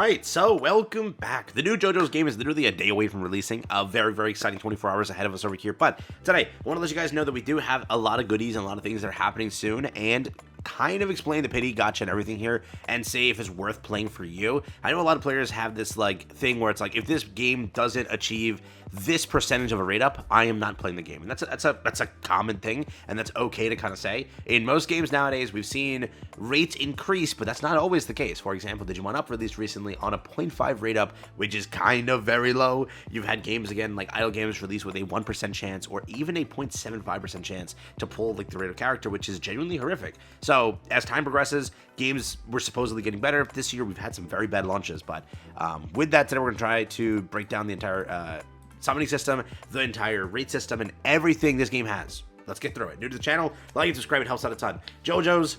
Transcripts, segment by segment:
Alright, so welcome back. The new JoJo's game is literally a day away from releasing. A very, very exciting 24 hours ahead of us over here. But today, I want to let you guys know that we do have a lot of goodies and a lot of things that are happening soon. And kind of explain the pity, gacha, and everything here, and say if it's worth playing for you. I know a lot of players have this thing where it's like, if this game doesn't achieve this percentage of a rate up, I am not playing the game. And that's a common thing, and that's okay to kind of say. In most games nowadays, we've seen rates increase, but that's not always the case. For example, Digimon Up released recently on a 0.5 rate up, which is kind of very low. You've had games again like Idle Games released with a 1% chance or even a 0.75% chance to pull the rate of character, which is genuinely horrific. So as time progresses, games were supposedly getting better. This year we've had some very bad launches, but with that, today we're going to try to break down the entire summoning system, the entire rate system, and everything this game has. Let's get through it. New to the channel, like and subscribe, it helps out a ton. JoJo's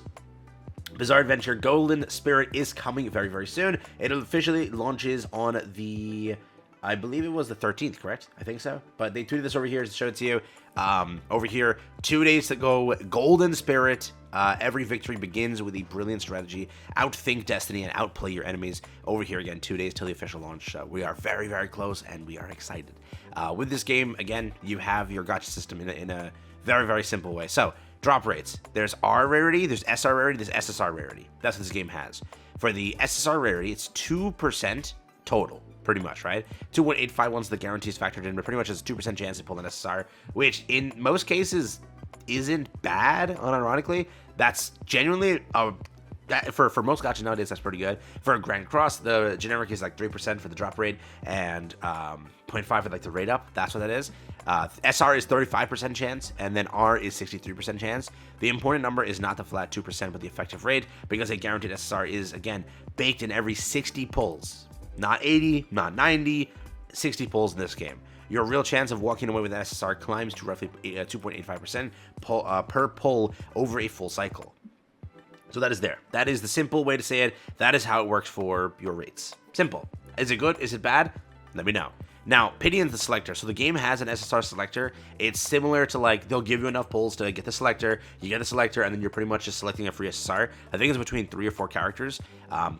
Bizarre Adventure Golden Spirit is coming very, very soon. It officially launches on the, I believe it was the 13th, correct? I think so. But they tweeted this over here to show it to you. Over here, 2 days to go. Golden Spirit. Every victory begins with a brilliant strategy. Outthink destiny and outplay your enemies. Over here again, 2 days till the official launch. We are very, very close, and we are excited. With this game, again, you have your gacha system in a very, very simple way. So, drop rates. There's R rarity, there's SR rarity, there's SSR rarity. That's what this game has. For the SSR rarity, it's 2% total. Pretty much, right? 2.851 is the guarantees factored in, but pretty much it's a 2% chance to pull an SSR, which in most cases isn't bad, unironically. That's genuinely for most gacha nowadays, that's pretty good. For a Grand Cross, the generic is like 3% for the drop rate, and 0.5 for like the rate up. That's what that is. SR is 35% chance, and then R is 63% chance. The important number is not the flat 2%, but the effective rate, because a guaranteed SSR is, again, baked in every 60 pulls. Not 80, not 90, 60 pulls in this game. Your real chance of walking away with an SSR climbs to roughly 2.85% per pull over a full cycle. So that is there. That is the simple way to say it. That is how it works for your rates. Simple. Is it good? Is it bad? Let me know. Now, Pidion's the selector. So the game has an SSR selector. It's similar to like, they'll give you enough pulls to get the selector. You get the selector, and then you're pretty much just selecting a free SSR. I think it's between 3 or 4 characters.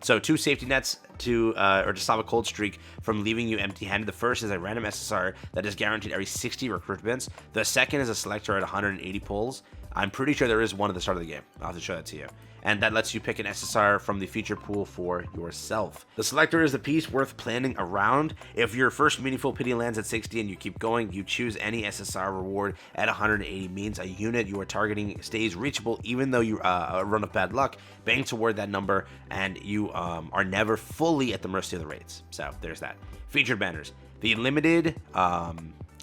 So 2 safety nets or to stop a cold streak from leaving you empty-handed. The first is a random SSR that is guaranteed every 60 recruitments. The second is a selector at 180 pulls. I'm pretty sure there is one at the start of the game. I'll have to show that to you. And that lets you pick an SSR from the feature pool for yourself. The selector is the piece worth planning around. If your first meaningful pity lands at 60 and you keep going, you choose any SSR reward at 180, means a unit you are targeting stays reachable even though you run of bad luck. Bang toward that number, and you are never fully at the mercy of the rates. So there's that. Featured banners. The limited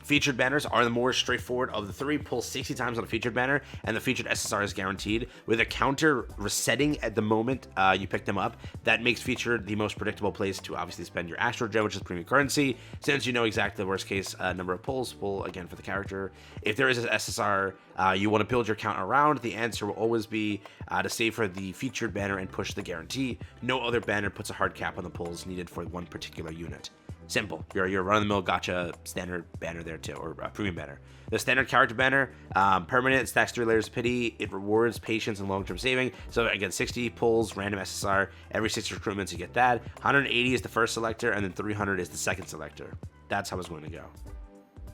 featured banners are the more straightforward of the 3. Pull 60 times on a featured banner, and the featured SSR is guaranteed. With a counter resetting at the moment you pick them up, that makes featured the most predictable place to obviously spend your Astro Gem, which is premium currency, since you know exactly the worst case number of pulls. Pull again for the character. If there is an SSR you want to build your count around, the answer will always be to save for the featured banner and push the guarantee. No other banner puts a hard cap on the pulls needed for one particular unit. Simple. Your run-of-the-mill gacha standard banner there too, or premium banner. The standard character banner, permanent, stacks 3 layers of pity. It rewards patience and long-term saving. So again, 60 pulls, random SSR. Every 60 recruitments, you get that. 180 is the first selector, and then 300 is the second selector. That's how it's going to go.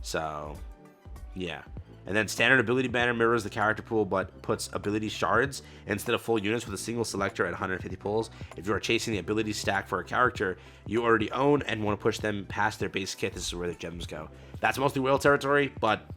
So, yeah. And then standard ability banner mirrors the character pool, but puts ability shards instead of full units with a single selector at 150 pulls. If you are chasing the ability stack for a character you already own and want to push them past their base kit, this is where the gems go. That's mostly whale territory, but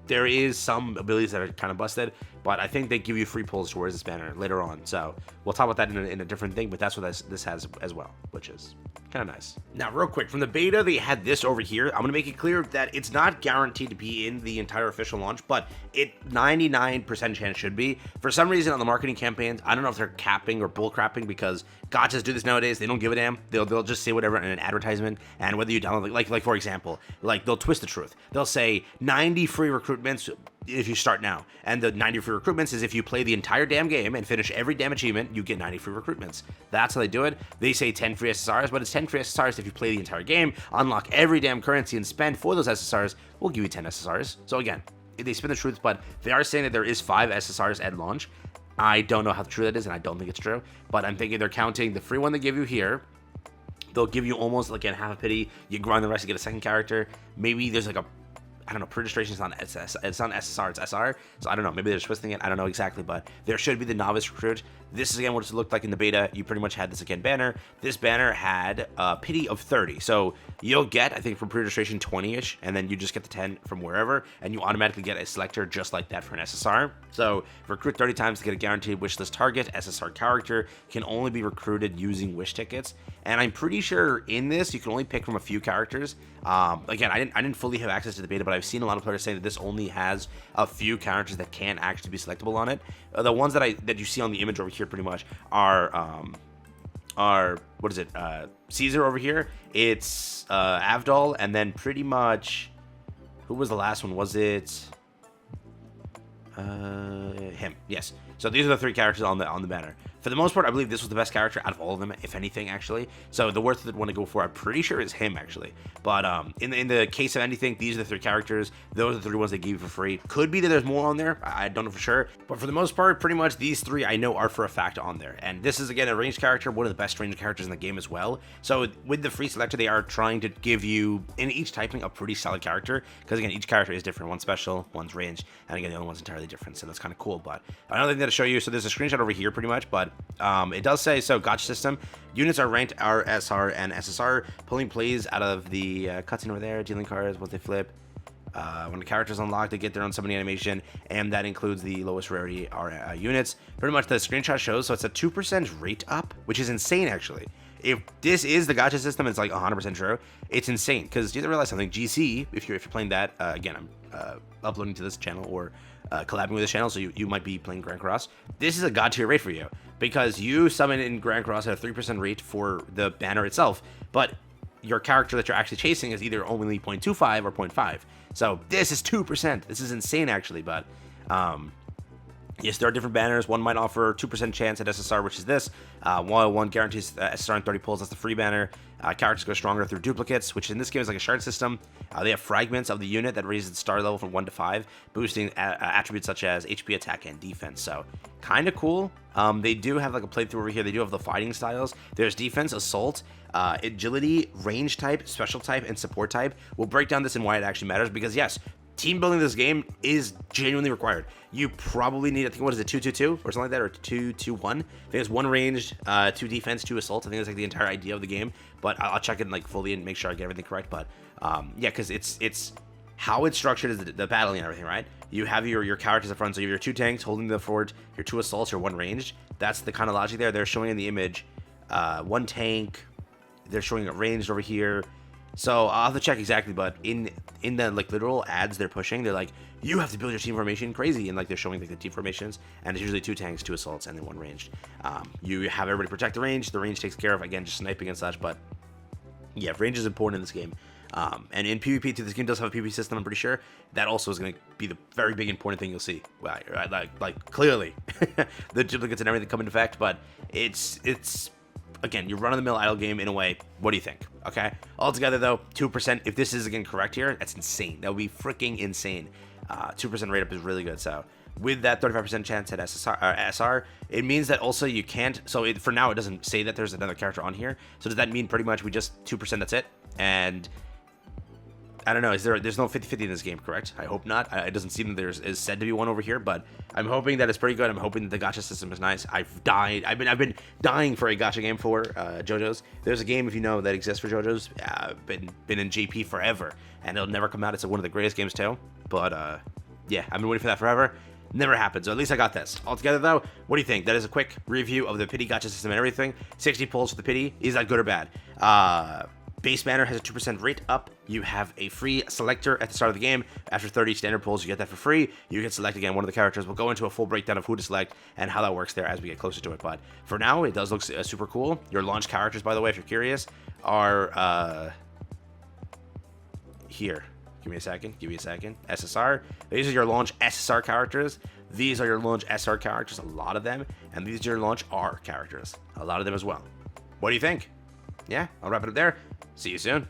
there is some abilities that are kind of busted, but I think they give you free pulls towards this banner later on. So we'll talk about that in a different thing, but that's what this has as well, which is kind of nice. Now, real quick, from the beta, they had this over here. I'm going to make it clear that it's not guaranteed to be in the entire official launch, but it 99% chance should be. For some reason, on the marketing campaigns, I don't know if they're capping or bull crapping, because gachas do this nowadays. They don't give a damn. They'll just say whatever in an advertisement, and whether you download, like for example, like they'll twist the truth. They'll say 90 free recruitments if you start now, and the 90 free recruitments is if you play the entire damn game and finish every damn achievement, you get 90 free recruitments. That's how they do it. They say 10 free SSRs, but it's 10 free SSRs if you play the entire game, unlock every damn currency, and spend for those SSRs. We'll give you 10 SSRs. So again, they spin the truth, but they are saying that there is 5 SSRs at launch. I don't know how true that is, and I don't think it's true, but I'm thinking they're counting the free one they give you here, they'll give you almost like a half a pity. You grind the rest to get a second character. Maybe there's like a, I don't know, pre-registration is on SS, it's on SSR, it's SR, so I don't know, maybe they're twisting it, I don't know exactly, but there should be the novice recruit. This is again what it looked like in the beta. You pretty much had this again banner. This banner had a pity of 30, so you'll get, I think from pre-registration 20-ish, and then you just get the 10 from wherever, and you automatically get a selector just like that for an SSR. So recruit 30 times to get a guaranteed wishlist target. SSR character can only be recruited using wish tickets, and I'm pretty sure in this you can only pick from a few characters. Again, I didn't fully have access to the beta, but I've seen a lot of players saying that this only has a few characters that can actually be selectable on it. The ones that you see on the image over here pretty much are what is it? Caesar over here. It's Avdol, and then pretty much who was the last one? Was it him? Yes. So these are the 3 characters on the banner. For the most part, I believe this was the best character out of all of them, if anything, actually. So the worth of one to go for, I'm pretty sure, is him, actually. But in the case of anything, these are the 3 characters. Those are the 3 ones they gave you for free. Could be that there's more on there. I don't know for sure. But for the most part, pretty much these 3 I know are for a fact on there. And this is, again, a ranged character, one of the best ranged characters in the game as well. So with the free selector, they are trying to give you, in each typing, a pretty solid character. Because, again, each character is different. One's special, one's ranged, and again, the other one's entirely different. So that's kind of cool. But another thing that I'll show you, so there's a screenshot over here pretty much, but it does say, so Gacha system, units are ranked RSR and SSR, pulling plays out of the cutscene over there, dealing cards once they flip. When the character's unlocked, they get their own summoning animation, and that includes the lowest rarity units. Pretty much the screenshot shows, so it's a 2% rate up, which is insane actually. If this is the Gacha system, it's like 100% true. It's insane, because you have to realize something. GC, if you're playing that, again, I'm uploading to this channel or collabing with this channel, so you might be playing Grand Cross. This is a god tier rate for you, because you summon in Grand Cross at a 3% rate for the banner itself, but your character that you're actually chasing is either only 0.25 or 0.5. So this is 2%. This is insane actually, but yes, there are different banners. One might offer 2% chance at SSR, which is this, while one guarantees SSR and 30 pulls. That's the free banner. Characters go stronger through duplicates, which in this game is like a shard system. They have fragments of the unit that raises the star level from 1 to 5, boosting attributes such as HP, attack, and defense. So kind of cool. They do have like a playthrough over here. They do have the fighting styles. There's defense, assault, agility, range type, special type, and support type. We'll break down this and why it actually matters, because yes, team building this game is genuinely required. You probably need, I think, what is it, 2-2-2 or something like that, or 2-2-1. I think it's 1 ranged, 2 defense, 2 assault. I think that's like the entire idea of the game, but I'll check it like fully and make sure I get everything correct. But yeah, because it's how it's structured is the battling and everything, right? You have your characters up front, so you have your 2 tanks holding the fort, your 2 assaults, your 1 ranged. That's the kind of logic there. They're showing in the image 1 tank. They're showing it ranged over here. So I'll have to check exactly, but in the like literal ads they're pushing, they're like, you have to build your team formation crazy, and like they're showing like the team formations, and it's usually 2 tanks, 2 assaults, and then 1 ranged. You have everybody protect the range. The range takes care of, again, just sniping and such, but yeah, range is important in this game. And in PvP too, this game does have a PvP system, I'm pretty sure. That also is going to be the very big important thing you'll see. Well, like clearly, the duplicates and everything come into effect, but it's again, your run-of-the-mill idle game in a way. What do you think? Okay. Altogether, though, 2%. If this is again correct here, that's insane. That would be freaking insane. 2% rate up is really good. So with that 35% chance at SR, it means that also you can't. So for now, it doesn't say that there's another character on here. So does that mean pretty much we just 2%? That's it? And I don't know. There's no 50-50 in this game, correct? I hope not. It doesn't seem that is said to be one over here, but I'm hoping that it's pretty good. I'm hoping that the gacha system is nice. I've been dying for a gacha game for JoJo's. There's a game, if you know, that exists for JoJo's. Been in JP forever, and it'll never come out. It's one of the greatest games too. But yeah, I've been waiting for that forever. Never happened, so at least I got this. Altogether, though, what do you think? That is a quick review of the pity gacha system and everything. 60 pulls for the pity. Is that good or bad? Base banner has a 2% rate up. You have a free selector at the start of the game. After 30 standard pulls, you get that for free. You can select again one of the characters. We'll go into a full breakdown of who to select and how that works there as we get closer to it. But for now, it does look super cool. Your launch characters, by the way, if you're curious, are here. Give me a second. SSR. These are your launch SSR characters. These are your launch SR characters, a lot of them. And these are your launch R characters, a lot of them as well. What do you think? Yeah, I'll wrap it up there. See you soon.